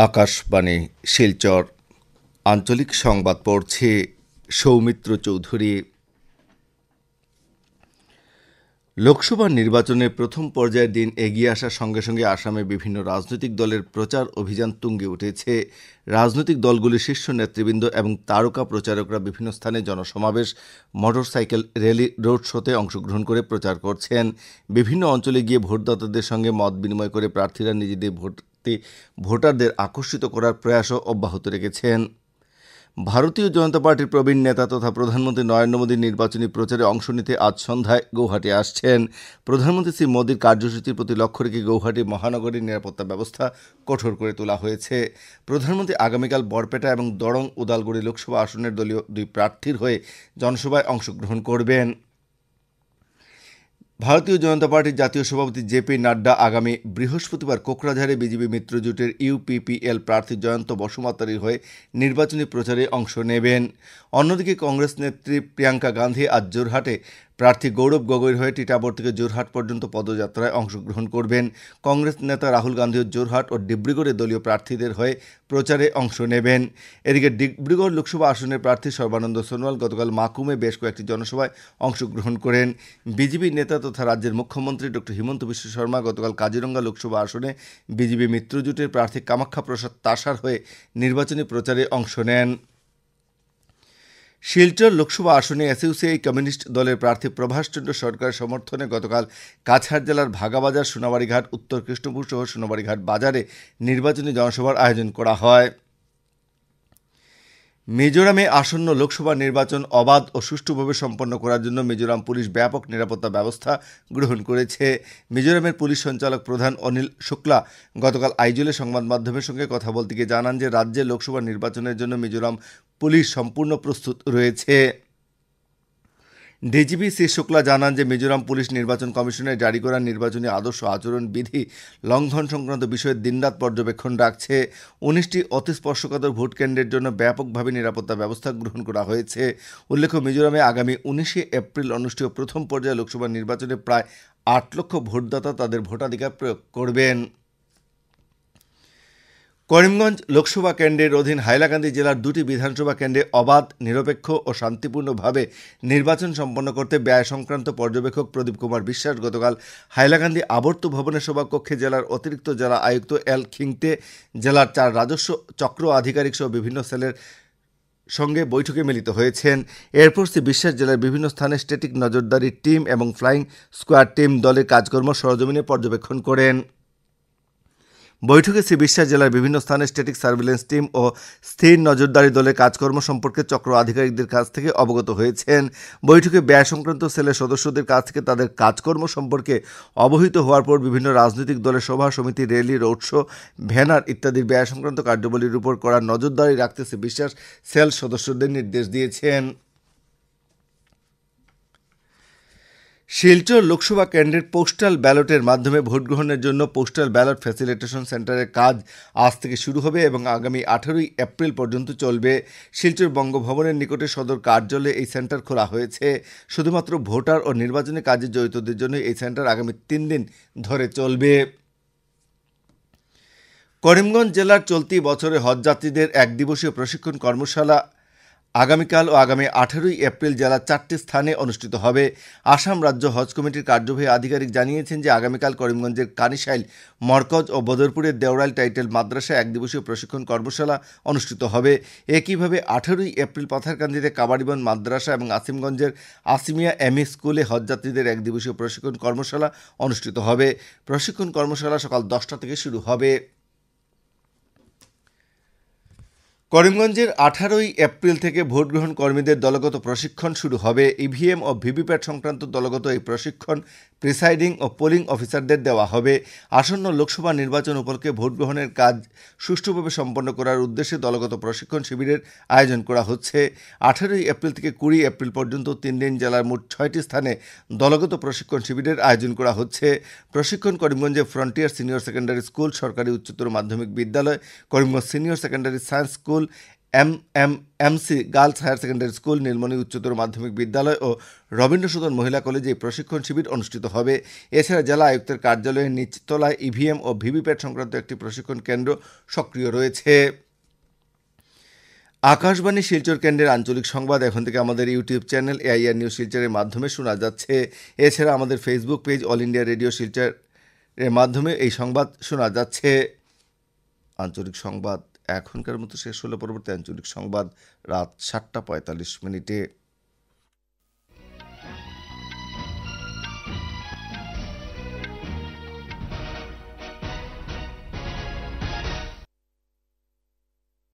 আকাশবাণী শিলচর আঞ্চলিক সংবাদ পড়ছে সৌমিত্র চৌধুরী। লোকসভা নির্বাচনের প্রথম পর্যায়ের দিন এগিয়ে আসার সঙ্গে সঙ্গে আসামে বিভিন্ন রাজনৈতিক দলের প্রচার অভিযান তুঙ্গে উঠেছে। রাজনৈতিক দলগুলির শীর্ষ নেতৃবৃন্দ এবং তারকা প্রচারকরা বিভিন্ন স্থানে জনসমাবেশ, মোটরসাইকেল র্যালি, রোড শোতে অংশগ্রহণ করে প্রচার করছেন। বিভিন্ন অঞ্চলে গিয়ে ভোটদাতাদের সঙ্গে মত বিনিময় করে প্রার্থীরা নিজেদের ভোটারদের আকর্ষিত করার প্রয়াসও অব্যাহত রেখেছেন। ভারতীয় জনতা পার্টির প্রবীণ নেতা তথা প্রধানমন্ত্রী নরেন্দ্র মোদীর নির্বাচনী প্রচারে অংশ নিতে আজ সন্ধ্যায় গৌহাটি আসছেন। প্রধানমন্ত্রী শ্রী মোদীর কার্যসূচির প্রতি লক্ষ্য রেখে গৌহাটি মহানগরীর নিরাপত্তা ব্যবস্থা কঠোর করে তোলা হয়েছে। প্রধানমন্ত্রী আগামীকাল বরপেটা এবং দরং উদালগুড়ি লোকসভা আসনের দলীয় দুই প্রার্থীর হয়ে জনসভায় অংশগ্রহণ করবেন। ভারতীয় জনতা পার্টির জাতীয় সভাপতি জেপি নাড্ডা আগামী বৃহস্পতিবার কোকরাঝাড়ে বিজেপি মিত্রজোটের ইউপিপিএল প্রার্থী জয়ন্ত বসুমাতারির হয়ে নির্বাচনী প্রচারে অংশ নেবেন। অন্যদিকে কংগ্রেস নেত্রী প্রিয়াঙ্কা গান্ধী আজ জোরহাটে প্রার্থী গৌরব গগৈর হয়ে টিটাগড় থেকে জোরহাট পর্যন্ত পদযাত্রায় অংশগ্রহণ করবেন। কংগ্রেস নেতা রাহুল গান্ধীও জোরহাট ও ডিব্রুগড়ে দলীয় প্রার্থীদের হয়ে প্রচারে অংশ নেবেন। এদিকে ডিব্রুগড় লোকসভা আসনের প্রার্থী সর্বানন্দ সোনোয়াল গতকাল মাকুমে বেশ কয়েকটি জনসভায় অংশগ্রহণ করেন। বিজেপি নেতা তথা রাজ্যের মুখ্যমন্ত্রী ডক্টর হিমন্ত বিশ্ব শর্মা গতকাল কাজিরঙ্গা লোকসভা আসনে বিজেপি মিত্রজোটের প্রার্থী কামাখ্যা প্রসাদ তাসার হয়ে নির্বাচনী প্রচারে অংশ নেন। শিলচর লোকসভা আসনে এসইউসিআই কমিউনিস্ট দলের প্রার্থী প্রভাষচন্দ্র সরকারের সমর্থনে গতকাল কাছাড় জেলার ভাগাবাজার, সোনাবাড়িঘাট, উত্তর কৃষ্ণপুর সহ সোনাবাড়িঘাট বাজারে নির্বাচনী জনসভার আয়োজন করা হয়। মিজোরামে আসন্ন লোকসভা নির্বাচন অবাধ ও সুষ্ঠুভাবে সম্পন্ন করার জন্য মিজোরাম পুলিশ ব্যাপক নিরাপত্তা ব্যবস্থা গ্রহণ করেছে। মিজোরামের পুলিশ সঞ্চালক প্রধান অনিল শুক্লা গতকাল আইজলে সংবাদ মাধ্যমের সঙ্গে কথা বলতে গিয়ে জানান যে রাজ্যে লোকসভা নির্বাচনের জন্য মিজোরাম পুলিশ সম্পূর্ণ প্রস্তুত রয়েছে। ডিজিপি শ্রী শুক্লা জানান যে মিজোরাম পুলিশ নির্বাচন কমিশনের জারি করা নির্বাচনী আদর্শ আচরণ বিধি লঙ্ঘন সংক্রান্ত বিষয়ে দিনরাত পর্যবেক্ষণ রাখছে। 19টি অতি স্পর্শকাতর ভোট কেন্দ্রের জন্য ব্যাপকভাবে নিরাপত্তা ব্যবস্থা গ্রহণ করা হয়েছে। উল্লেখ্য, মিজোরামে আগামী 19শে এপ্রিল অনুষ্ঠেয় প্রথম পর্যায়ে লোকসভা নির্বাচনে প্রায় 8 লক্ষ ভোটদাতা তাদের ভোটাধিকার প্রয়োগ করবেন। করিমগঞ্জ লোকসভা কেন্দ্রের অধীন হাইলাকান্দি জেলার 2টি বিধানসভা কেন্দ্রে অবাধ, নিরপেক্ষ ও শান্তিপূর্ণভাবে নির্বাচন সম্পন্ন করতে ব্যয় সংক্রান্ত পর্যবেক্ষক প্রদীপ কুমার বিশ্বাস গতকাল হাইলাকান্দি আবর্ত ভবনের সভাকক্ষে জেলার অতিরিক্ত জেলা আয়ুক্ত এল খিংতে, জেলার 4 রাজস্ব চক্র আধিকারিক সহ বিভিন্ন সেলের সঙ্গে বৈঠকে মিলিত হয়েছেন। এরপর শ্রী বিশ্বাস জেলার বিভিন্ন স্থানে স্ট্যাটিক নজরদারি টিম এবং ফ্লাইং স্কোয়াড টিম দলের কাজকর্ম সরজমিনে পর্যবেক্ষণ করেন। বৈঠকে শ্রী বিশ্বাস জেলার বিভিন্ন স্থানে স্ট্যাটিক সার্ভিলেন্স টিম ও স্থির নজরদারি দলের কাজকর্ম সম্পর্কে চক্র আধিকারিকদের কাছ থেকে অবগত হয়েছেন। বৈঠকে ব্যয় সংক্রান্ত সেলের সদস্যদের কাছ থেকে তাদের কাজকর্ম সম্পর্কে অবহিত হওয়ার পর বিভিন্ন রাজনৈতিক দলের সভা সমিতি, র্যালি, রোড শো, ব্যানার ইত্যাদির ব্যয় সংক্রান্ত কার্যাবলীর উপর কড়া নজরদারি রাখতে শ্রী বিশ্বাস সেল সদস্যদের নির্দেশ দিয়েছেন। শিলচর লোকসভা কেন্দ্রের পোস্টাল ব্যালটের মাধ্যমে ভোট গ্রহণের জন্য পোস্টাল ব্যালট ফ্যাসিলিটেশন সেন্টারের কাজ আজ থেকে শুরু হবে এবং আগামী 18ই এপ্রিল পর্যন্ত চলবে। শিলচর বঙ্গভবনের নিকটে সদর কার্যালয়ে এই সেন্টার খোলা হয়েছে। শুধুমাত্র ভোটার ও নির্বাচনী কাজে জড়িতদের জন্য এই সেন্টার আগামী 3 দিন ধরে চলবে। করিমগঞ্জ জেলার চলতি বছরে হজযাত্রীদের এক দিবসীয় প্রশিক্ষণ কর্মশালা আগামীকাল ও আগামী 18ই এপ্রিল জেলার 4টি স্থানে অনুষ্ঠিত হবে। আসাম রাজ্য হজ কমিটির কার্যবাহী আধিকারিক জানিয়েছেন যে আগামীকাল করিমগঞ্জের কানিশাইল, মরকজ ও বদরপুরের দেওরাইল টাইটেল মাদ্রাসায় এক দিবসীয় প্রশিক্ষণ কর্মশালা অনুষ্ঠিত হবে। একইভাবে 18ই এপ্রিল পাথারকান্দিতে কাবাডিবন মাদ্রাসা এবং আসিমগঞ্জের আসিমিয়া এমই স্কুলে হজযাত্রীদের এক দিবসীয় প্রশিক্ষণ কর্মশালা অনুষ্ঠিত হবে। প্রশিক্ষণ কর্মশালা সকাল 10টা থেকে শুরু হবে। করিমগঞ্জের 18ই এপ্রিল থেকে ভোটগ্রহণ কর্মীদের দলগত প্রশিক্ষণ শুরু হবে। ইভিএম ও ভিভিপ্যাট সংক্রান্ত দলগত এই প্রশিক্ষণ প্রিসাইডিং ও পোলিং অফিসারদের দেওয়া হবে। আসন্ন লোকসভা নির্বাচন উপলক্ষে ভোটগ্রহণের কাজ সুষ্ঠুভাবে সম্পন্ন করার উদ্দেশ্যে দলগত প্রশিক্ষণ শিবিরের আয়োজন করা হচ্ছে। 18ই এপ্রিল থেকে 20 এপ্রিল পর্যন্ত 3 দিন জেলার মোট 6টি স্থানে দলগত প্রশিক্ষণ শিবিরের আয়োজন করা হচ্ছে। প্রশিক্ষণ করিমগঞ্জে ফ্রন্টিয়ার সিনিয়র সেকেন্ডারি স্কুল, সরকারি উচ্চতর মাধ্যমিক বিদ্যালয়, Karimganj senior secondary science school, MMMC girls higher secondary school, Nilmoni উচ্চতর মাধ্যমিক বিদ্যালয় ও রবীন্দ্রসদন মহিলা কলেজে এই প্রশিক্ষণ শিবির অনুষ্ঠিত হবে। এছাড়া জেলা আয়ুক্তের কার্যালয়ের নিচতলায় ইভিএম ও ভিভিপ্যাট সংক্রান্ত একটি প্রশিক্ষণ কেন্দ্র সক্রিয় রয়েছে। আকাশবাণী শিলচর কেন্দ্রের আঞ্চলিক সংবাদ এখন থেকে আমাদের ইউটিউব চ্যানেল এআইআর নিউজ শিলচরের মাধ্যমে শোনা যাচ্ছে। এছাড়া আমাদের Facebook page all India radio Silchar এর মাধ্যমে এই সংবাদ শোনা যাচ্ছে। আঞ্চলিক সংবাদ এখনকার মতো শেষ হলো। পরবর্তী আঞ্চলিক সংবাদ রাত 7:45 মিনিটে।